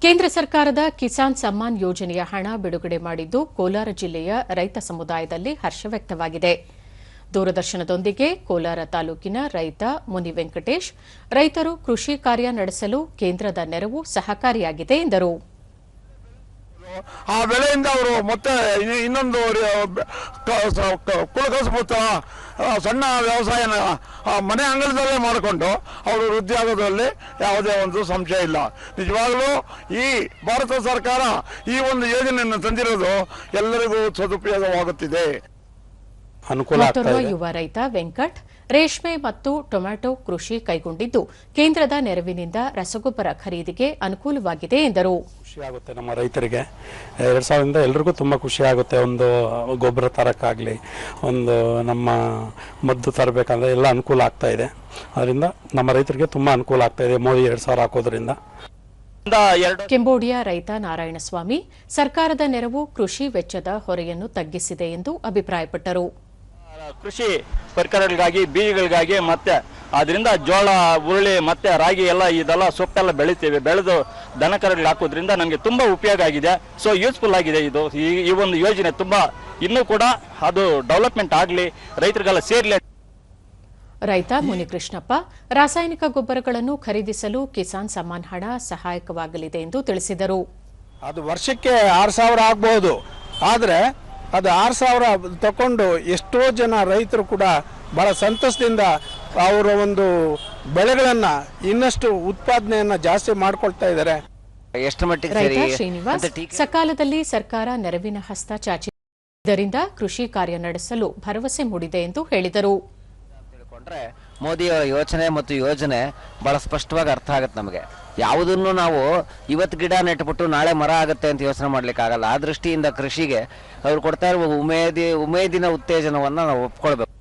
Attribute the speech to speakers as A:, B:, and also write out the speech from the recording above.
A: ಕೇಂದ್ರ ಸರ್ಕಾರದ ಕಿಸಾನ್ ಸಮ್ಮಾನ್ ಯೋಜನೆಯ ಹಣ ಬಿಡುಗಡೆ ಮಾಡಿದ್ದು ಕೋಲಾರ ಜಿಲ್ಲೆಯ ರೈತ ಸಮುದಾಯದಲ್ಲಿ ಹರ್ಷ ವ್ಯಕ್ತವಾಗಿದೆ. ದೂರದರ್ಶನದೊಂದಿಗೆ ಕೋಲಾರ ತಾಲೂಕಿನ ರೈತ ಮುನಿ ವೆಂಕಟೇಶ್, ರೈತರು ಕೃಷಿ ಕಾರ್ಯ ನಡೆಸಲು ಕೇಂದ್ರದ ನೆರವು ಸಹಕಾರಿಯಾಗಿದೆ ಎಂದರು.
B: ಆ ಬೆಳೆಯಿಂದ ಅವರು ಮತ್ತೆ ಇನ್ನೊಂದು ಕುಲಕಸಬು ಸಣ್ಣ ವ್ಯವಸಾಯನ ಮನೆ ಅಂಗಳದಲ್ಲೇ ಮಾಡಿಕೊಂಡು ಅವರು ವೃದ್ಧಿ ಆಗೋದ್ರಲ್ಲಿ ಯಾವುದೇ ಒಂದು ಸಂಶಯ ಇಲ್ಲ. ನಿಜವಾಗ್ಲೂ ಈ ಭಾರತ ಸರ್ಕಾರ ಈ ಒಂದು ಯೋಜನೆಯನ್ನು ತಂದಿರೋದು ಎಲ್ಲರಿಗೂ ಸದುಪಯೋಗವಾಗುತ್ತಿದೆ.
A: ಮತ್ತೋರ್ವ ಯುವ ರೈತ ವೆಂಕಟ್, ರೇಷ್ಮೆ ಮತ್ತು ಟೊಮ್ಯಾಟೊ ಕೃಷಿ ಕೈಗೊಂಡಿದ್ದು ಕೇಂದ್ರದ ನೆರವಿನಿಂದ ರಸಗೊಬ್ಬರ ಖರೀದಿಗೆ ಅನುಕೂಲವಾಗಿದೆ ಎಂದರು.
C: ಖುಷಿಯಾಗುತ್ತೆ ನಮ್ಮ ರೈತರಿಗೆ. 2000ರಿಂದ ಎಲ್ಲರಿಗೂ ತುಂಬ ಖುಷಿಯಾಗುತ್ತೆ. ಒಂದು ಗೊಬ್ಬರ ತರಕ್ಕಾಗಲಿ, ಒಂದು ನಮ್ಮ ಮದ್ದು ತರಬೇಕಂದ್ರೆ ಎಲ್ಲ ಅನುಕೂಲ ಆಗ್ತಾ ಇದೆ. ಅದರಿಂದ ನಮ್ಮ ರೈತರಿಗೆ ತುಂಬ ಅನುಕೂಲ ಆಗ್ತಾ ಇದೆ ಮೋದಿ 2000 ಹಾಕೋದ್ರಿಂದ.
A: ಕೆಂಬೋಡಿಯ ರೈತ ನಾರಾಯಣಸ್ವಾಮಿ, ಸರ್ಕಾರದ ನೆರವು ಕೃಷಿ ವೆಚ್ಚದ ಹೊರೆಯನ್ನು ತಗ್ಗಿಸಿದೆ ಎಂದು ಅಭಿಪ್ರಾಯಪಟ್ಟರು.
D: ಕೃಷಿ ಪರಿಕರಗಳಿಗಾಗಿ, ಬೀಜಗಳಿಗಾಗಿ, ಮತ್ತೆ ಅದರಿಂದ ಜೋಳ, ಉರುಳಿ ಮತ್ತೆ ರಾಗಿ ಇದೆಲ್ಲ ಸೊಪ್ಪೆಲ್ಲ ಬೆಳಿತೀವಿ. ಬೆಳೆದು ದನಕರುಗಳಿಗೆ ಹಾಕೋದ್ರಿಂದ ನಮಗೆ ತುಂಬಾ ಉಪಯೋಗ ಆಗಿದೆ. ಸೊ ಯೂಸ್ಫುಲ್ ಆಗಿದೆ ಇದು. ಈ ಒಂದು ಯೋಜನೆ ತುಂಬಾ ಇನ್ನೂ ಕೂಡ ಅದು ಡೆವಲಪ್ಮೆಂಟ್ ಆಗಲಿ, ರೈತರಿಗೆಲ್ಲ ಸೇರ್ಲಿ.
A: ರೈತ ಮುನಿಕೃಷ್ಣಪ್ಪ, ರಾಸಾಯನಿಕ ಗೊಬ್ಬರಗಳನ್ನು ಖರೀದಿಸಲು ಕಿಸಾನ್ ಸಮ್ಮಾನ್ ಹಣ ಸಹಾಯಕವಾಗಲಿದೆ ಎಂದು ತಿಳಿಸಿದರು.
E: ಅದು ವರ್ಷಕ್ಕೆ 6000 ಆಗಬಹುದು, ಆದರೆ ಅದು 6000 ತಕೊಂಡು ಎಷ್ಟೋ ಜನ ರೈತರು ಕೂಡ ಬಹಳ ಸಂತಸದಿಂದ ಅವರ ಒಂದು ಬೆಳೆಗಳನ್ನ ಇನ್ನಷ್ಟು ಉತ್ಪಾದನೆಯನ್ನ ಜಾಸ್ತಿ ಮಾಡ್ಕೊಳ್ತಾ ಇದ್ದಾರೆ.
A: ರೈತ ಶ್ರೀನಿವಾಸ್, ಸಕಾಲದಲ್ಲಿ ಸರ್ಕಾರ ನೆರವಿನ ಹಸ್ತ ಚಾಚಿದ್ದರಿಂದ ಕೃಷಿ ಕಾರ್ಯ ನಡೆಸಲು ಭರವಸೆ ಮೂಡಿದೆ ಎಂದು ಹೇಳಿದರು.
F: ಮೋದಿ ಯೋಚನೆ ಮತ್ತು ಯೋಜನೆ ಬಹಳ ಸ್ಪಷ್ಟವಾಗಿ ಅರ್ಥ ಆಗುತ್ತೆ ನಮಗೆ. ಯಾವುದನ್ನು ನಾವು ಇವತ್ತು ಗಿಡ ನೆಟ್ಬಿಟ್ಟು ನಾಳೆ ಮರ ಆಗುತ್ತೆ ಅಂತ ಯೋಚನೆ ಮಾಡ್ಲಿಕ್ಕೆ ಆಗಲ್ಲ. ಆ ದೃಷ್ಟಿಯಿಂದ ಕೃಷಿಗೆ ಅವ್ರು ಕೊಡ್ತಾ ಇರುವ ಉಮೇದಿನ ಉತ್ತೇಜನವನ್ನ ನಾವು ಒಪ್ಕೊಳ್ಬೇಕು.